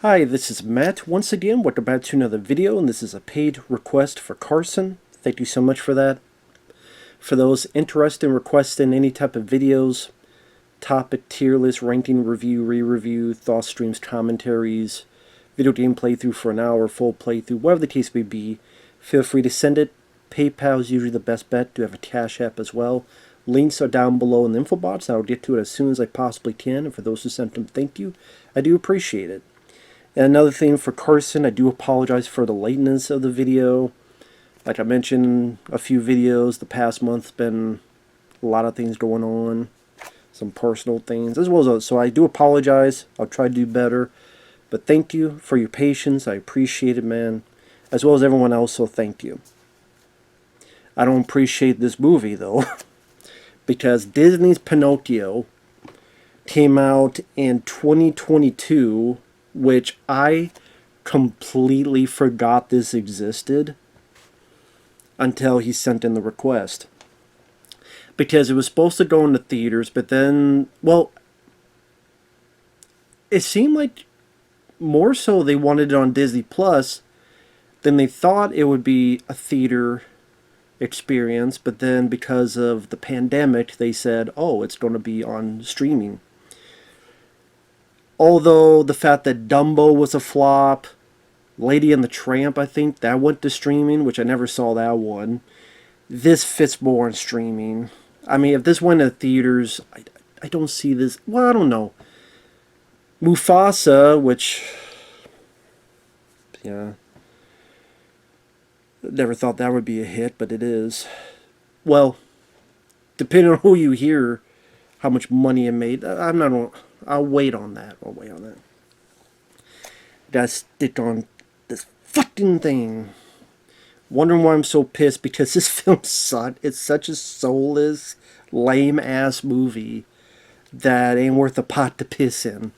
Hi, this is Matt once again. Welcome back to another video, and this is a paid request for Carson. Thank you so much for that. For those interested in requesting any type of videos, topic, tier list, ranking, review, re-review, thought streams, commentaries, video game playthrough for an hour, full playthrough, whatever the case may be, feel free to send it. PayPal is usually the best bet. Do have a Cash App as well. Links are down below in the info box. I'll get to it as soon as I possibly can. And for those who sent them, thank you. I do appreciate it. And another thing for Carson, I do apologize for the lateness of the video. Like I mentioned, a few videos the past month's been a lot of things going on, some personal things as well as so I do apologize. I'll try to do better, but thank you for your patience. I appreciate it, man, as well as everyone else. So thank you. I don't appreciate this movie though, because Disney's Pinocchio came out in 2022. Which I completely forgot this existed until he sent in the request. Because it was supposed to go into theaters, but then, well, it seemed like more so they wanted it on Disney Plus than they thought it would be a theater experience, but then because of the pandemic, they said, oh, it's going to be on streaming. Although the fact that Dumbo was a flop, Lady and the Tramp, I think, that went to streaming, which I never saw that one. This fits more on streaming. I mean, if this went to theaters, I don't see this. Well, I don't know. Mufasa, which, yeah, never thought that would be a hit, but it is. Well, depending on who you hear, how much money it made, I'm not. I'll wait on that. Gotta stick on this fucking thing. Wondering why I'm so pissed, because this film sucked. It's such a soulless, lame-ass movie that ain't worth a pot to piss in.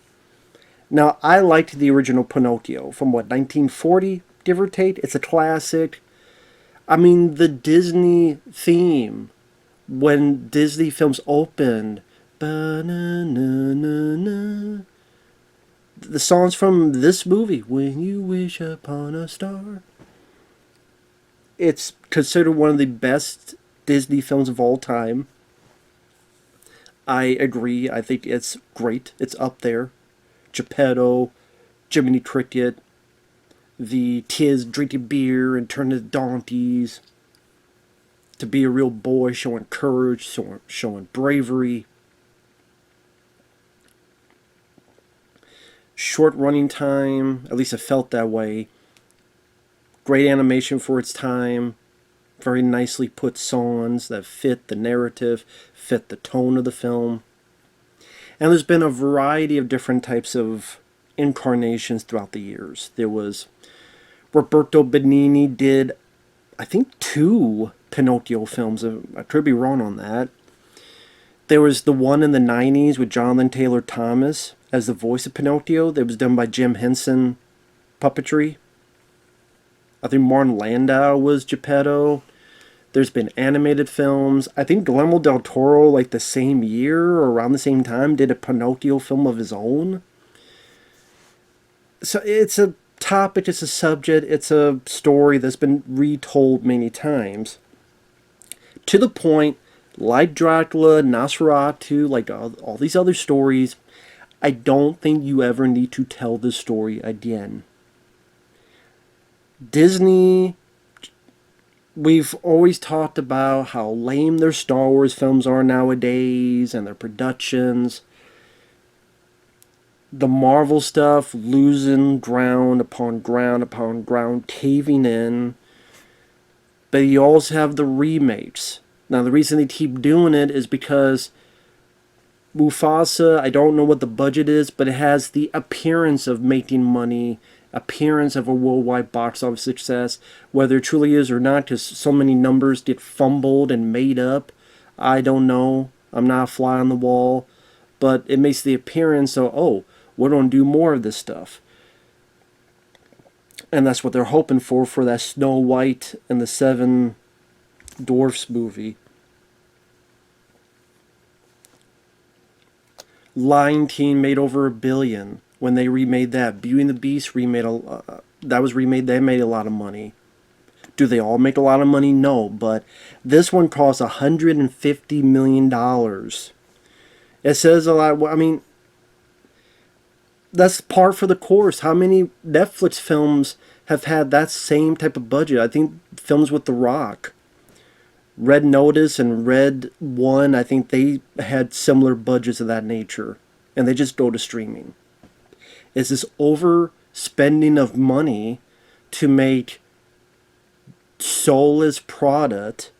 Now, I liked the original Pinocchio from, what, 1940, give or take? It's a classic. I mean, the Disney theme, when Disney films opened, ba-na-na-na-na. The songs from this movie, When You Wish Upon a Star. It's considered one of the best Disney films of all time. I agree. I think it's great. It's up there. Geppetto, Jiminy Cricket, the kids drinking beer and turning to donkeys, to be a real boy, showing courage, showing bravery. Short running time, at least it felt that way. Great animation for its time. Very nicely put songs that fit the narrative, fit the tone of the film. And there's been a variety of different types of incarnations throughout the years. There was Roberto Benigni did, I think, 2 Pinocchio films. I could be wrong on that. There was the one in the 90s with Jonathan Taylor Thomas as the voice of Pinocchio. That was done by Jim Henson Puppetry. I think Martin Landau was Geppetto. There's been animated films. I think Guillermo del Toro, like the same year or around the same time, did a Pinocchio film of his own. So it's a topic, it's a subject, it's a story that's been retold many times. To the point, like Dracula, Nosferatu, like all these other stories, I don't think you ever need to tell this story again. Disney, we've always talked about how lame their Star Wars films are nowadays and their productions. The Marvel stuff losing ground upon ground upon ground, caving in. But you also have the remakes. Now, the reason they keep doing it is because Mufasa, I don't know what the budget is, but it has the appearance of making money, appearance of a worldwide box office success. Whether it truly is or not, because so many numbers get fumbled and made up, I don't know. I'm not a fly on the wall. But it makes the appearance of, oh, we're going to do more of this stuff. And that's what they're hoping for that Snow White and the Seven Dwarfs movie. Lion King made over $1 billion. when they remade that. Beauty and the Beast remade that was remade. They made a lot of money. Do they all make a lot of money? No, but this one cost $150 million. It says a lot. I mean, that's par for the course. How many Netflix films have had that same type of budget? I think films with The Rock, Red Notice and Red One, I think they had similar budgets of that nature. And they just go to streaming. It's this overspending of money to make soulless product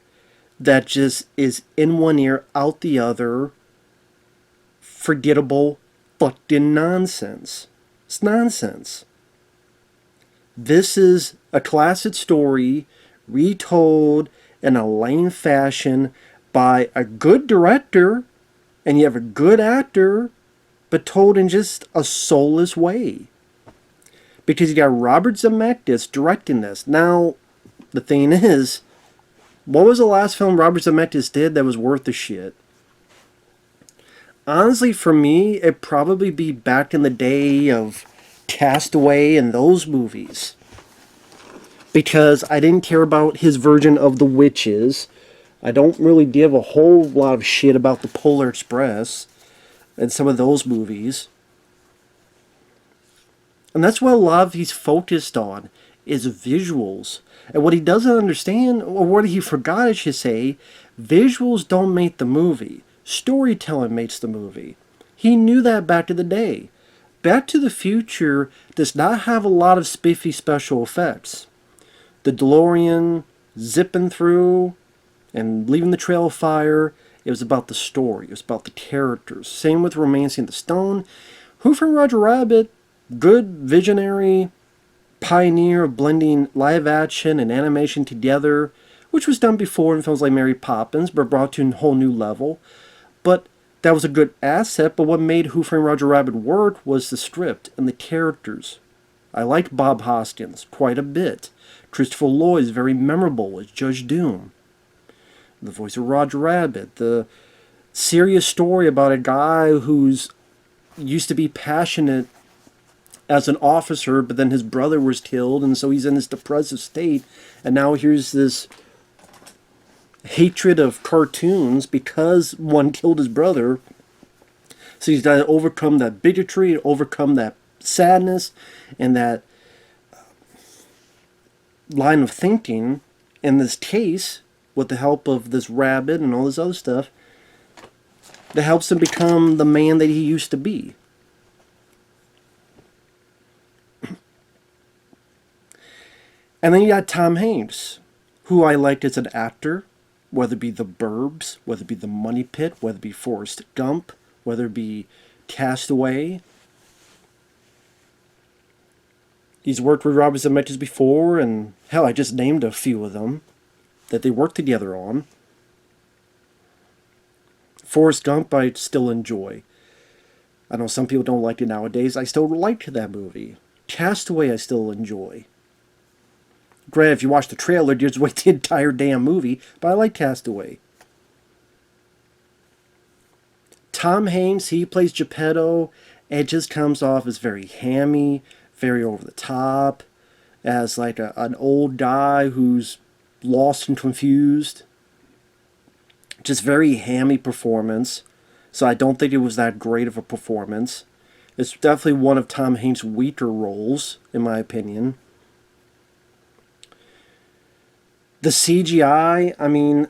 that just is in one ear, out the other, forgettable fucking nonsense. It's nonsense. This is a classic story retold in a lame fashion by a good director, and you have a good actor, but told in just a soulless way. Because you got Robert Zemeckis directing this. Now, the thing is, what was the last film Robert Zemeckis did that was worth the shit? Honestly, for me, it'd probably be back in the day of Castaway and those movies. Because I didn't care about his version of The Witches. I don't really give a whole lot of shit about The Polar Express and some of those movies. And that's what a lot of he's focused on, is visuals. And what he doesn't understand, or what he forgot I should say, visuals don't make the movie. Storytelling makes the movie. He knew that back in the day. Back to the Future does not have a lot of spiffy special effects. The DeLorean zipping through and leaving the trail of fire, it was about the story. It was about the characters. Same with Romancing the Stone. Who Framed Roger Rabbit, good visionary pioneer of blending live action and animation together, which was done before in films like Mary Poppins, but brought to a whole new level. But that was a good asset, but what made Who Framed Roger Rabbit work was the script and the characters. I liked Bob Hoskins quite a bit. Christopher Lloyd is very memorable as Judge Doom. The voice of Roger Rabbit. The serious story about a guy who's used to be passionate as an officer, but then his brother was killed, and so he's in this depressive state, and now here's this hatred of cartoons because one killed his brother. So he's got to overcome that bigotry, overcome that sadness, and that line of thinking. In this case, with the help of this rabbit and all this other stuff, that helps him become the man that he used to be. And then you got Tom Hanks, who I liked as an actor, whether it be The Burbs, whether it be The Money Pit, whether it be Forrest Gump, whether it be Castaway. He's worked with Robert Zemeckis before, and hell, I just named a few of them that they worked together on. Forrest Gump I still enjoy. I know some people don't like it nowadays. I still liked that movie. Castaway I still enjoy. Granted, if you watch the trailer, you just wait the entire damn movie, but I like Castaway. Tom Hanks, he plays Geppetto, and it just comes off as very hammy, very over the top, as like an old guy who's lost and confused. Just very hammy performance, so I don't think it was that great of a performance. It's definitely one of Tom Hanks' weaker roles, in my opinion. The CGI, I mean,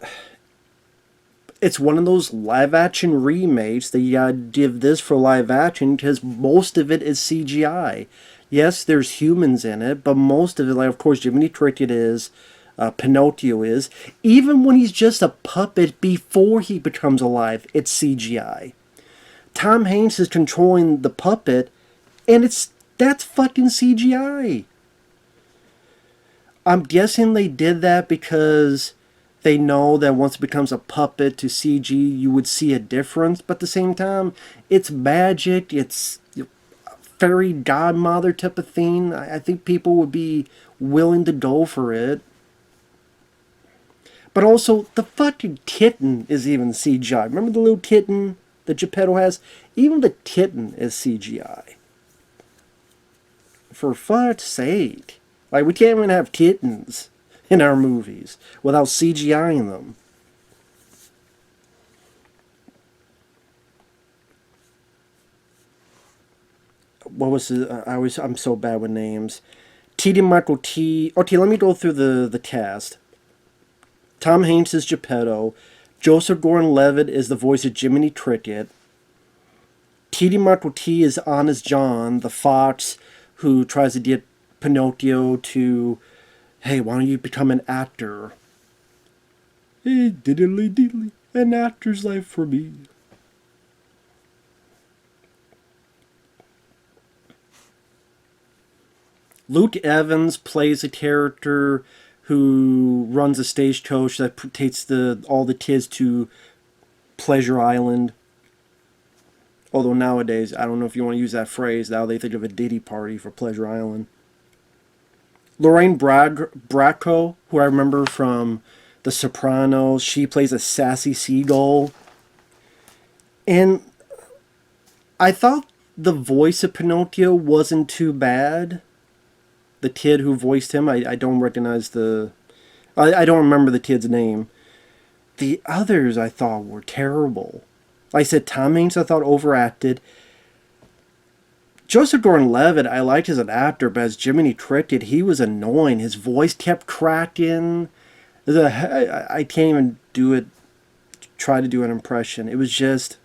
it's one of those live-action remakes that you gotta give this for live-action, because most of it is CGI. Yes, there's humans in it, but most of it, like, of course, Jiminy Cricket is, Pinocchio is. Even when he's just a puppet before he becomes alive, it's CGI. Tom Hanks is controlling the puppet, and that's fucking CGI. I'm guessing they did that because they know that once it becomes a puppet to CG, you would see a difference. But at the same time, it's magic, it's fairy godmother type of thing. I think people would be willing to go for it. But also, the fucking kitten is even CGI. Remember the little kitten that Geppetto has? Even the kitten is CGI. For fuck's sake. Like, we can't even have kittens in our movies without CGIing them. What was it? I'm so bad with names. Keegan-Michael Key. Okay, let me go through the cast. Tom Hanks is Geppetto. Joseph Gordon-Levitt is the voice of Jiminy Cricket. Keegan-Michael Key is Honest John, the fox who tries to get Pinocchio to, hey, why don't you become an actor? Hey, diddly diddly, an actor's life for me. Luke Evans plays a character who runs a stagecoach that takes all the kids to Pleasure Island. Although nowadays, I don't know if you want to use that phrase, now they think of a Diddy party for Pleasure Island. Lorraine Bracco, who I remember from The Sopranos, she plays a sassy seagull. And I thought the voice of Pinocchio wasn't too bad. The kid who voiced him, I don't recognize I don't remember the kid's name. The others I thought were terrible. Like I said, Tom Hanks I thought overacted. Joseph Gordon-Levitt I liked as an actor, but as Jiminy Cricket, he was annoying. His voice kept cracking. I can't even try to do an impression. It was just...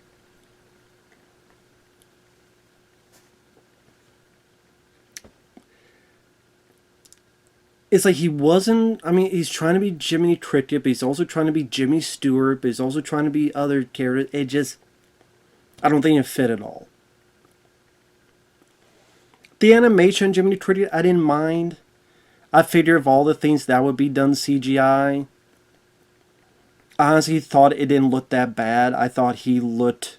It's like he wasn't... I mean, he's trying to be Jiminy Cricket, but he's also trying to be Jimmy Stewart, but he's also trying to be other characters. It just... I don't think it fit at all. The animation Jiminy Cricket, I didn't mind. I figured of all the things that would be done CGI. I honestly thought it didn't look that bad. I thought he looked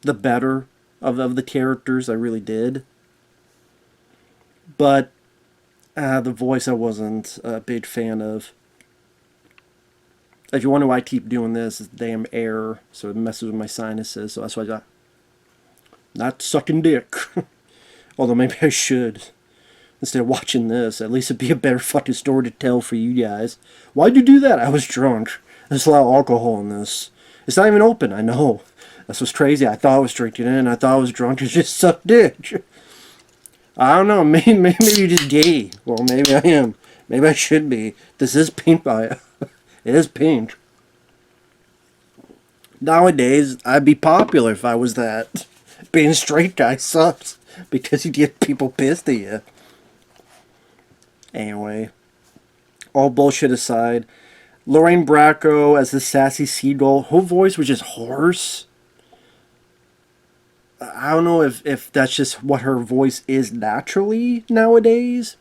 the better of the characters. I really did. But the voice I wasn't a big fan of. If you wonder why I keep doing this, it's damn air, so it messes with my sinuses. So that's why I got not sucking dick. Although maybe I should. Instead of watching this, at least it'd be a better fucking story to tell for you guys. Why'd you do that? I was drunk. There's a lot of alcohol in this. It's not even open, I know. That's what's crazy. I thought I was drinking it, and I thought I was drunk. It just sucked dick. I don't know. Maybe you're just gay. Well, maybe I am. Maybe I should be. This is pink by it. It is pink. Nowadays, I'd be popular if I was that. Being a straight guy sucks because you get people pissed at you. Anyway, all bullshit aside, Lorraine Bracco as the sassy seagull, her voice was just hoarse. I don't know if that's just what her voice is naturally nowadays,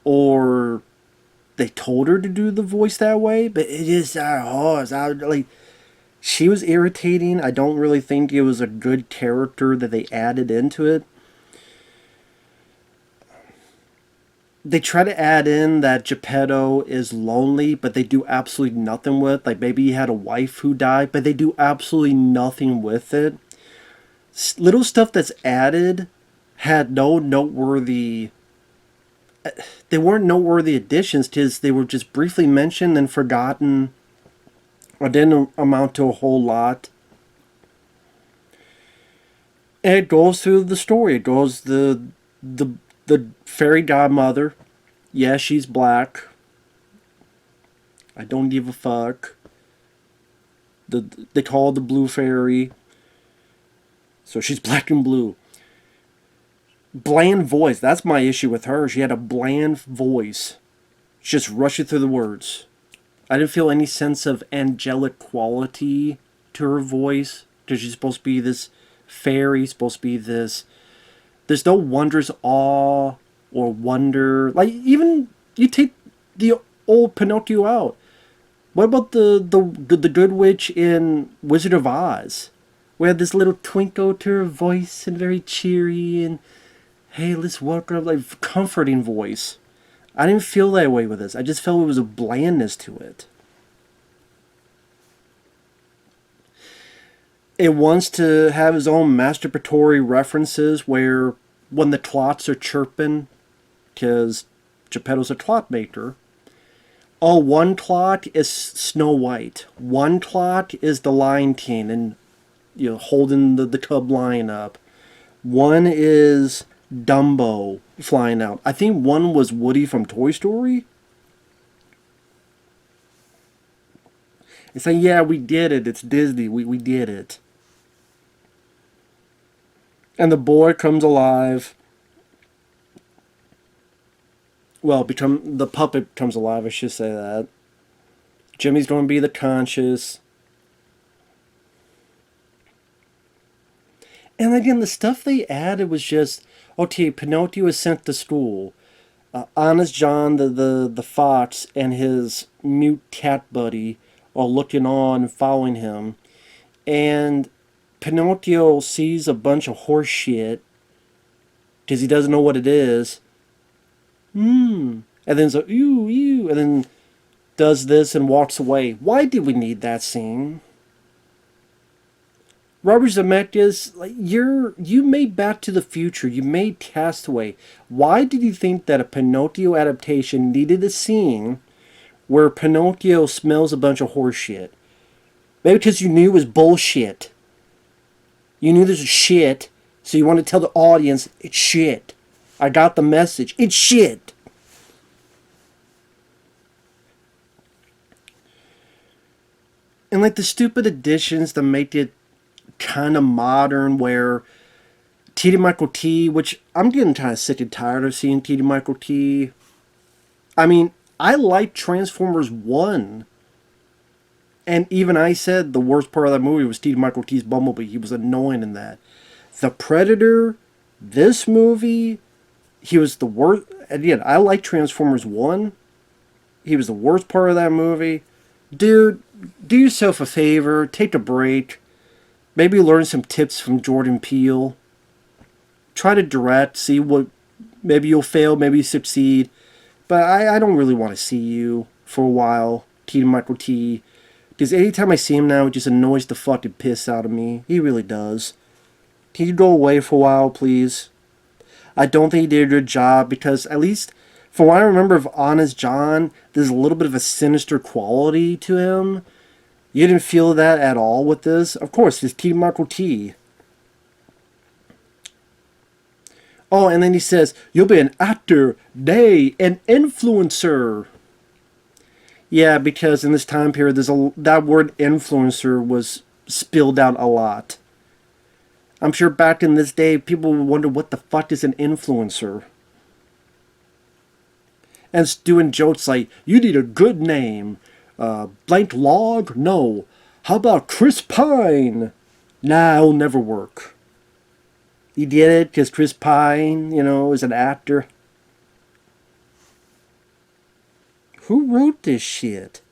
or they told her to do the voice that way, but it is hoarse. She was irritating. I don't really think it was a good character that they added into it. They try to add in that Geppetto is lonely, but they do absolutely nothing with. Like, maybe he had a wife who died, but they do absolutely nothing with it. Little stuff that's added had no noteworthy... They weren't noteworthy additions, because they were just briefly mentioned and forgotten. Or didn't amount to a whole lot. And it goes through the story. It goes the fairy godmother. Yeah, she's black. I don't give a fuck. They call her the blue fairy. So she's black and blue. Bland voice. That's my issue with her. She had a bland voice. Just rushing through the words. I didn't feel any sense of angelic quality to her voice. Because she's supposed to be this fairy. Supposed to be this... There's no wondrous awe or wonder. Like, even you take the old Pinocchio out. What about the good witch in Wizard of Oz? We had this little twinkle to her voice and very cheery and, hey, let's welcome, like, comforting voice. I didn't feel that way with this. I just felt it was a blandness to it. It wants to have its own masturbatory references where when the twats are chirping, because Geppetto's a twat maker. Oh, one twat is Snow White. One twat is the Lion King and, holding the cub lion up. One is Dumbo flying out. I think one was Woody from Toy Story. It's like, yeah, we did it. It's Disney. We did it. And the boy comes alive. Well, the puppet comes alive, I should say that. Jimmy's going to be the conscious. And again, the stuff they added was just, okay, Pinocchio is sent to school. Honest John, the fox, and his mute cat buddy are looking on and following him. And Pinocchio sees a bunch of horse shit because he doesn't know what it is. And then so, ew, and then does this and walks away. Why did we need that scene? Robert Zemeckis, you made Back to the Future, you made Castaway. Why did you think that a Pinocchio adaptation needed a scene where Pinocchio smells a bunch of horse shit? Maybe because you knew it was bullshit. You knew this was shit, so you want to tell the audience, it's shit. I got the message. It's shit. And the stupid additions to make it kind of modern, where Keegan-Michael Key, which I'm getting kind of sick and tired of seeing Keegan-Michael Key. I mean, I like Transformers 1. And even I said the worst part of that movie was Keegan-Michael Key's Bumblebee. He was annoying in that. The Predator, this movie, he was the worst. Again, I like Transformers 1. He was the worst part of that movie. Dude, do yourself a favor. Take a break. Maybe learn some tips from Jordan Peele. Try to direct. See what... Maybe you'll fail. Maybe you succeed. But I don't really want to see you for a while. Keegan-Michael Key. Because anytime I see him now, it just annoys the fucking piss out of me. He really does. Can you go away for a while, please? I don't think he did a good job, because at least, from what I remember of Honest John, there's a little bit of a sinister quality to him. You didn't feel that at all with this? Of course, it's Keegan-Michael Key. Oh, and then he says, you'll be an actor, nay, an influencer. Yeah, because in this time period, that word influencer was spilled out a lot. I'm sure back in this day, people would wonder what the fuck is an influencer. And it's doing jokes like, you need a good name. Blank Log? No. How about Chris Pine? Nah, it'll never work. He did it because Chris Pine, is an actor. Who wrote this shit?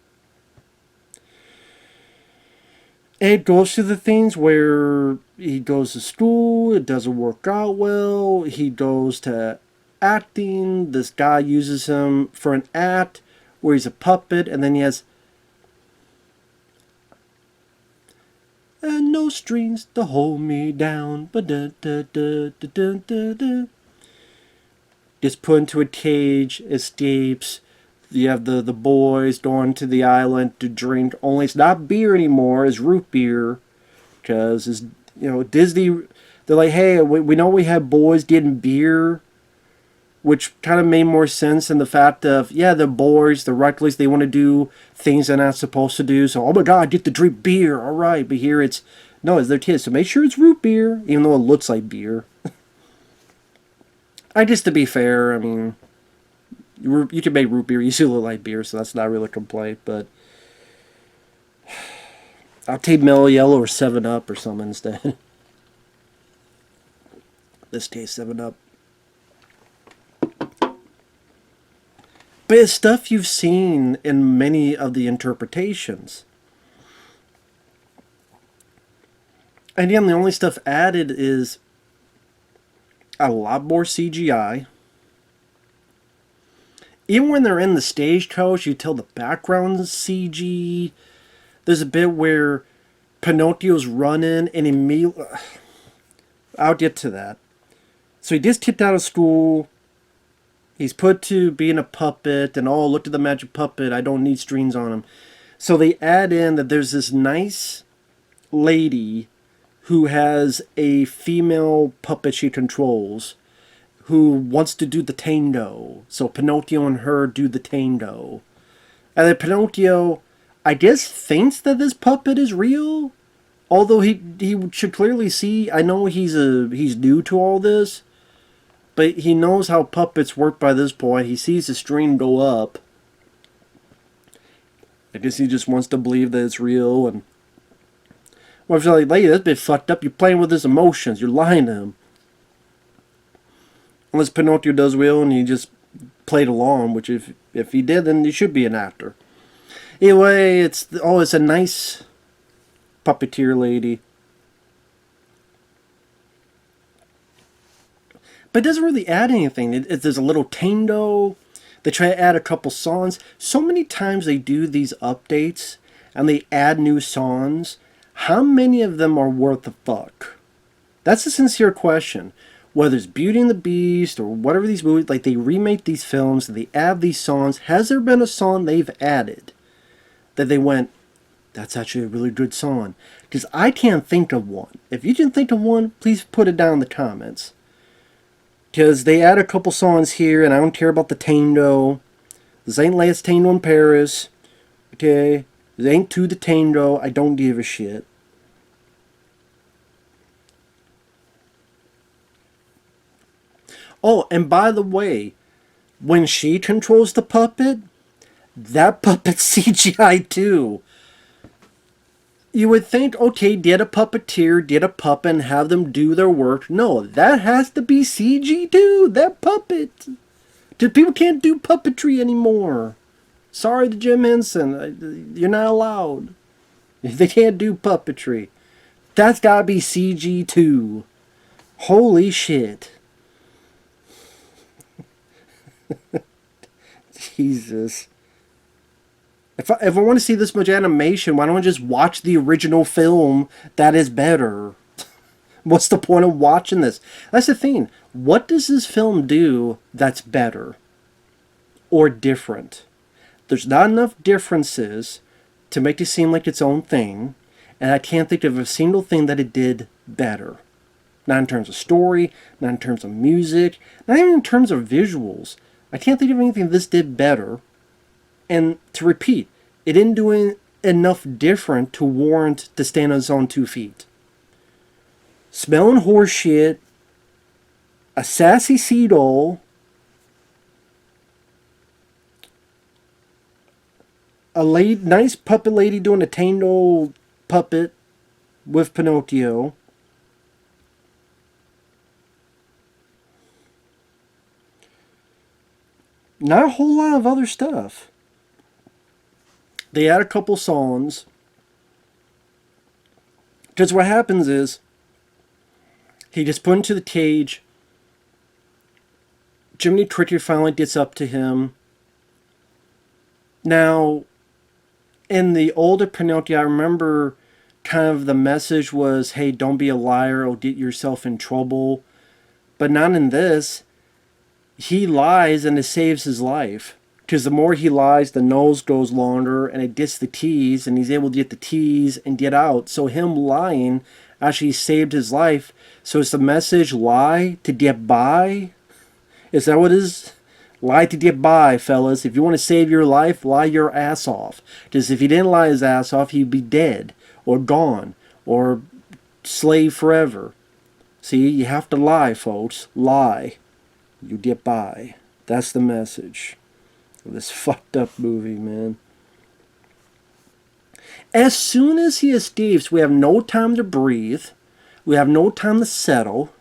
And it goes to the things where he goes to school, it doesn't work out well, he goes to acting, this guy uses him for an act where he's a puppet, and then he has and no strings to hold me down. Gets put into a cage, escapes. You have the boys going to the island to drink. Only it's not beer anymore, it's root beer. Because, Disney, they're like, hey, we know we have boys getting beer. Which kind of made more sense in the fact of, yeah, the boys, the reckless, they want to do things they're not supposed to do. So, oh my god, get to drink beer, alright. But here it's their kids. So make sure it's root beer, even though it looks like beer. To be fair, I mean, you can make root beer easily look like beer, so that's not really a complaint, but I'll take Mellow Yellow or 7-Up or something instead. This case, 7-Up. But it's stuff you've seen in many of the interpretations. And again, the only stuff added is a lot more CGI. Even when they're in the stagecoach, you tell the background's CG. There's a bit where Pinocchio's running and immediately... I'll get to that. So he gets kicked out of school. He's put to being a puppet, and oh, look at the magic puppet. I don't need strings on him. So they add in that there's this nice lady who has a female puppet she controls who wants to do the tango. So Pinocchio and her do the tango. And then Pinocchio, I guess, thinks that this puppet is real. Although he should clearly see, I know he's new to all this, but he knows how puppets work by this point. He sees the string go up. I guess he just wants to believe that it's real. And well, if you're like, lady, that's a bit fucked up. You're playing with his emotions. You're lying to him. Unless Pinocchio does real and he just played along, which if he did, then he should be an actor. Anyway, it's a nice puppeteer lady. But it doesn't really add anything. There's a little tango. They try to add a couple songs. So many times they do these updates and they add new songs. How many of them are worth the fuck? That's a sincere question. Whether it's Beauty and the Beast or whatever these movies, like they remake these films, they add these songs. Has there been a song they've added that they went, that's actually a really good song? Because I can't think of one. If you can think of one, please put it down in the comments. Because they add a couple songs here, and I don't care about the tango. This ain't Last Tango in Paris. Okay? This ain't To the Tango. I don't give a shit. Oh, and by the way, when she controls the puppet, that puppet's CGI too. You would think, okay, get a puppeteer, get a puppet, and have them do their work. No, that has to be CG too. That puppet. People can't do puppetry anymore. Sorry to Jim Henson. You're not allowed. They can't do puppetry. That's gotta be CG too. Holy shit. Jesus. If I want to see this much animation, why don't I just watch the original film that is better? What's the point of watching this? That's the thing. What does this film do that's better or different? There's not enough differences to make it seem like its own thing, and I can't think of a single thing that it did better. Not in terms of story, not in terms of music, not even in terms of visuals. I can't think of anything this did better. And to repeat, it didn't do enough different to warrant to stand on its own 2 feet. Smelling horse shit, a sassy sea doll, a nice puppet lady doing a tango puppet with Pinocchio. Not a whole lot of other stuff. They add a couple songs. Because what happens is, he gets put into the cage. Jiminy Cricket finally gets up to him. Now, in the older Pinocchio, I remember kind of the message was, hey, don't be a liar or get yourself in trouble. But not in this. He lies and it saves his life. Because the more he lies, the nose goes longer and it gets the keys and he's able to get the keys and get out. So him lying actually saved his life. So it's the message, lie to get by? Is that what it is? Lie to get by, fellas. If you want to save your life, lie your ass off. Because if he didn't lie his ass off, he'd be dead or gone or slave forever. See, you have to lie, folks. Lie. You get by. That's the message of this fucked up movie, man. As soon as he escapes, we have no time to breathe. We have no time to settle.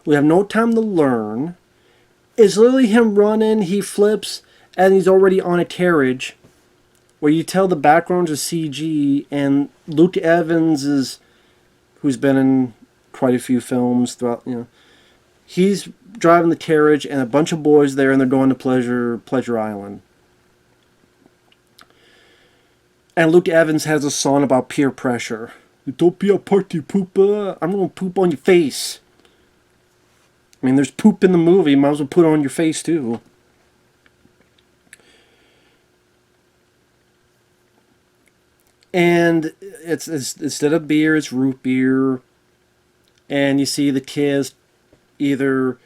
We have no time to learn. It's literally him running, he flips, and he's already on a carriage where you tell the backgrounds are CG, and Luke Evans is, who's been in quite a few films throughout, he's driving the carriage and a bunch of boys there and they're going to Pleasure Island. And Luke Evans has a song about peer pressure. Don't be a party pooper. I'm going to poop on your face. I mean, there's poop in the movie. Might as well put it on your face, too. And it's instead of beer, it's root beer. And you see the kids either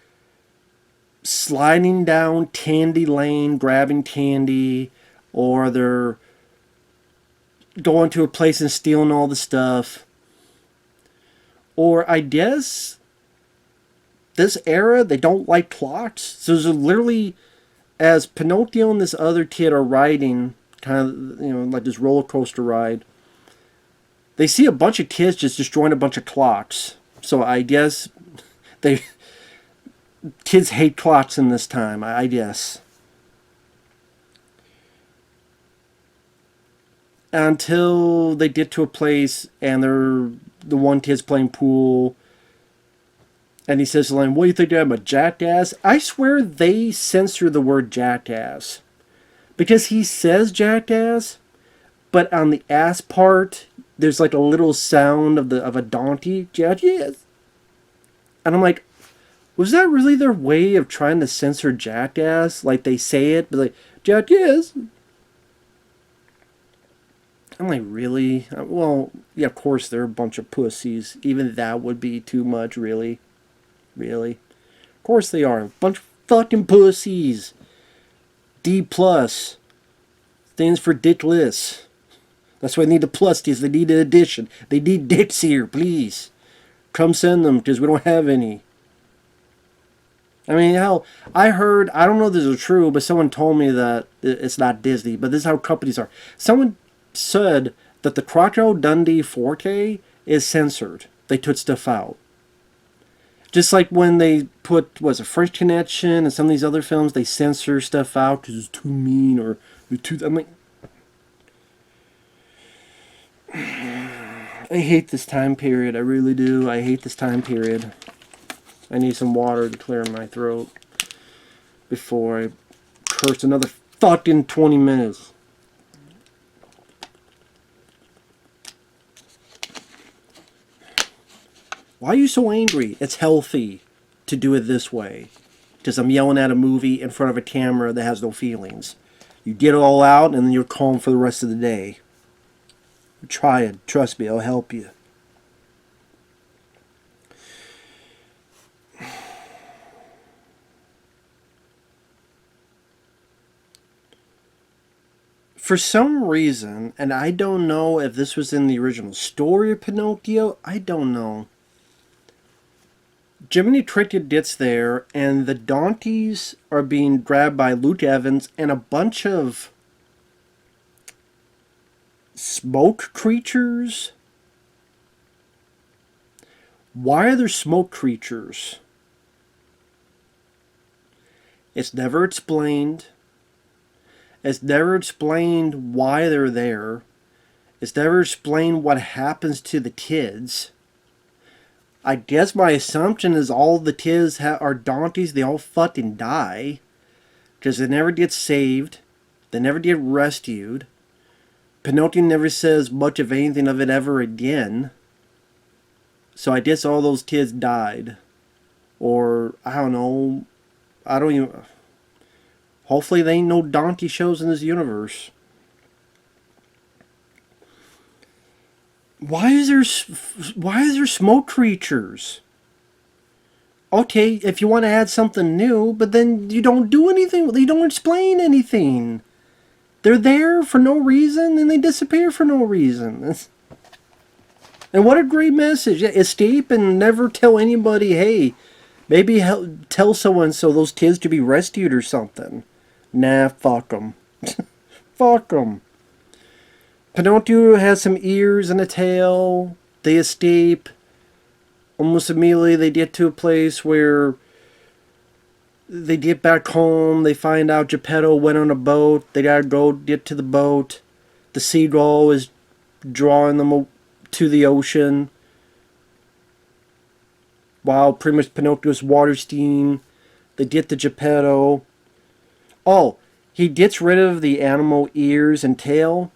sliding down candy lane, grabbing candy, or they're going to a place and stealing all the stuff. Or I guess this era, they don't like clocks. So there's literally, as Pinocchio and this other kid are riding, kind of, like this roller coaster ride, they see a bunch of kids just destroying a bunch of clocks. So I guess kids hate clocks in this time, I guess. Until they get to a place and the one kid's playing pool. And he says to Lorraine, "What do you think I'm a jackass?" I swear they censor the word jackass. Because he says jackass, but on the ass part, there's like a little sound of a donkey. Jackass. And I'm like, was that really their way of trying to censor jackass? Like they say it, but like, jackass. I'm like, really? Well, yeah, of course they're a bunch of pussies. Even that would be too much, really. Really? Of course they are. A bunch of fucking pussies. D+. Stands for dickless. That's why they need the plus, because they need an addition. They need dicks here, please. Come send them, because we don't have any. I mean, hell, I heard, I don't know if this is true, but someone told me that it's not Disney, but this is how companies are. Someone said that the Crocodile Dundee 4K is censored. They took stuff out. Just like when they put, French Connection and some of these other films, they censor stuff out because it's too mean or too... I'm like... I hate this time period. I really do. I hate this time period. I need some water to clear my throat before I curse another fucking 20 minutes. Why are you so angry? It's healthy to do it this way. Because I'm yelling at a movie in front of a camera that has no feelings. You get it all out and then you're calm for the rest of the day. Try it. Trust me, it'll help you. For some reason, and I don't know if this was in the original story of Pinocchio, I don't know. Jiminy Cricket gets there, and the donkeys are being grabbed by Luke Evans and a bunch of smoke creatures. Why are there smoke creatures? It's never explained. It's never explained why they're there. It's never explained what happens to the kids. I guess my assumption is all the kids are donkeys. They all fucking die. Because they never get saved. They never get rescued. Pinocchio never says much of anything of it ever again. So I guess all those kids died. Or, I don't know. I don't even... Hopefully there ain't no donkey shows in this universe. Why is there smoke creatures? Okay, if you want to add something new, but then you don't do anything. You don't explain anything. They're there for no reason, and they disappear for no reason. And what a great message. Yeah, escape and never tell anybody, hey, maybe tell someone so those kids to be rescued or something. Nah, fuck them. Fuck them. Pinocchio has some ears and a tail. They escape. Almost immediately they get to a place where they get back home. They find out Geppetto went on a boat. They gotta go get to the boat. The seagull is drawing them to the ocean. While pretty much Pinocchio's water skiing. They get to Geppetto. Oh, he gets rid of the animal ears and tail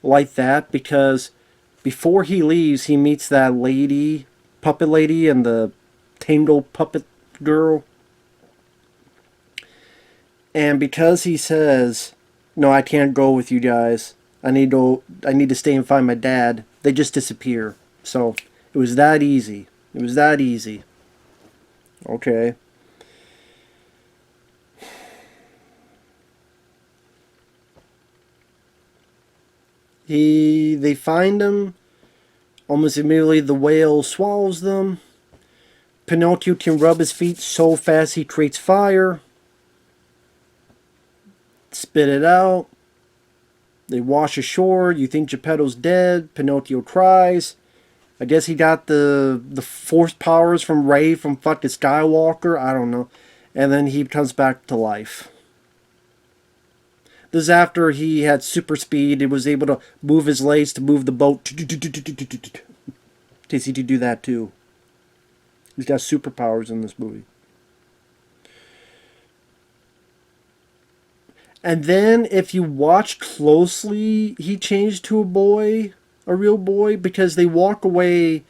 like that because before he leaves, he meets that lady, puppet lady, and the tangled puppet girl. And because he says, "No, I can't go with you guys. I need to stay and find my dad," they just disappear. So it was that easy. It was that easy. Okay. They find him. Almost immediately the whale swallows them. Pinocchio can rub his feet so fast he creates fire. Spit it out. They wash ashore. You think Geppetto's dead. Pinocchio cries. I guess he got the force powers from Rey from fucking Skywalker. I don't know. And then he comes back to life. This is after he had super speed. He was able to move his legs to move the boat. Tasty to do that too. He's got superpowers in this movie. And then if you watch closely, he changed to a boy, a real boy, because they walk away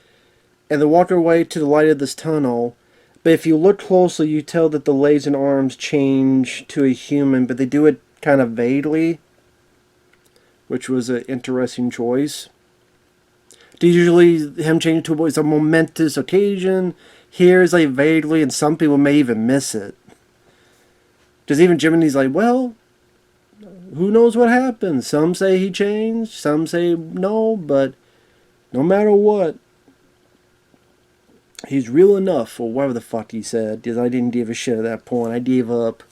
and they walk away to the light of this tunnel. But if you look closely, you tell that the legs and arms change to a human, but they do it kind of vaguely, which was an interesting choice. Usually him changing to a boy is a momentous occasion. Here is like vaguely, and some people may even miss it. Because even Jiminy's like, well, who knows what happened? Some say he changed, some say no, but no matter what, he's real enough, or whatever the fuck he said, because I didn't give a shit at that point. I gave up.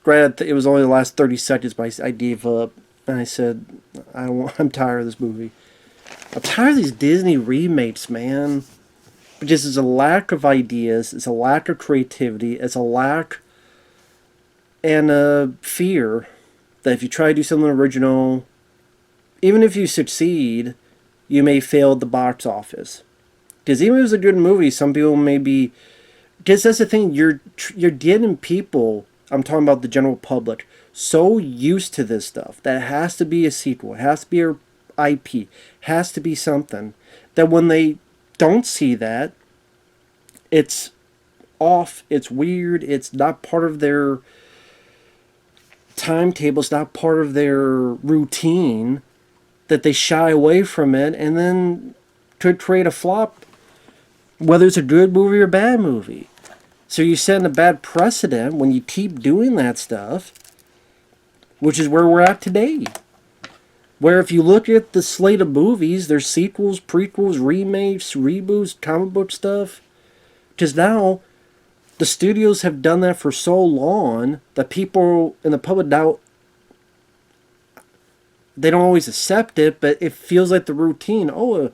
Granted, it was only the last 30 seconds, but I gave up, and I said, I'm tired of this movie. I'm tired of these Disney remakes, man. Just it's a lack of ideas, it's a lack of creativity, it's a lack and a fear that if you try to do something original, even if you succeed, you may fail at the box office. Because even if it was a good movie, some people may be... Because that's the thing, you're getting people, I'm talking about the general public, so used to this stuff that it has to be a sequel, it has to be a IP, has to be something, that when they don't see that, it's off, it's weird, it's not part of their timetable, it's not part of their routine, that they shy away from it, and then could create a flop, whether it's a good movie or a bad movie. So you set a bad precedent when you keep doing that stuff, which is where we're at today. Where if you look at the slate of movies, there's sequels, prequels, remakes, reboots, comic book stuff. Because now, the studios have done that for so long that people in the public now, they don't always accept it, but it feels like the routine. Oh,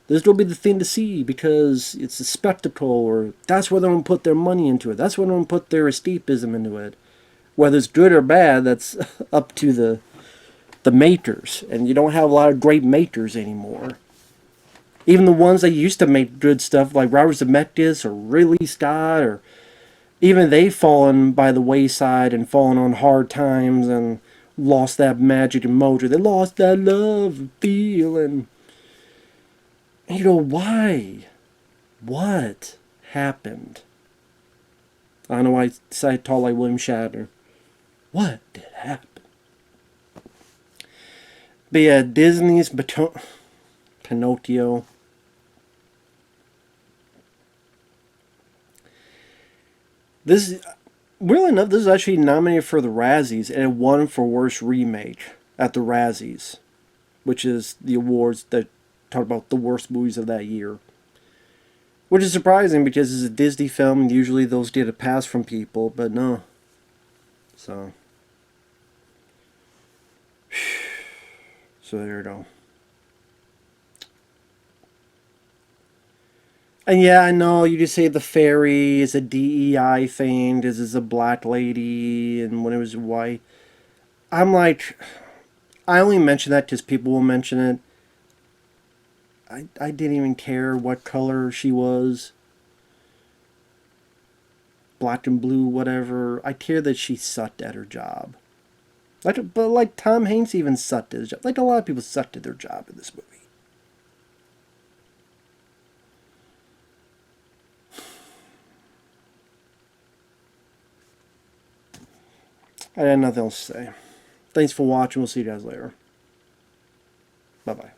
this will be the thing to see because it's a spectacle, or that's where they're going to put their money into it. That's where they're going to put their escapism into it. Whether it's good or bad, that's up to the makers, and you don't have a lot of great makers anymore. Even the ones that used to make good stuff, like Robert Zemeckis or Ridley Scott, or even they've fallen by the wayside and fallen on hard times and lost that magic and mojo. They lost that love and feeling. And you go, why? What happened? I don't know why I decided to talk like William Shatner. What did happen? But yeah, Disney's Pinocchio. This, weirdly enough, this is actually nominated for the Razzies, and it won for Worst Remake at the Razzies, which is the awards that talk about the worst movies of that year. Which is surprising because it's a Disney film, and usually those get a pass from people, but no. So there you go. And yeah, I know you just say the fairy is a DEI thing. This is a black lady, and when it was white. I'm like, I only mention that because people will mention it. I didn't even care what color she was. Black and blue, whatever. I care that she sucked at her job. But Tom Hanks even sucked at his job. Like a lot of people sucked at their job in this movie. I got nothing else to say. Thanks for watching. We'll see you guys later. Bye-bye.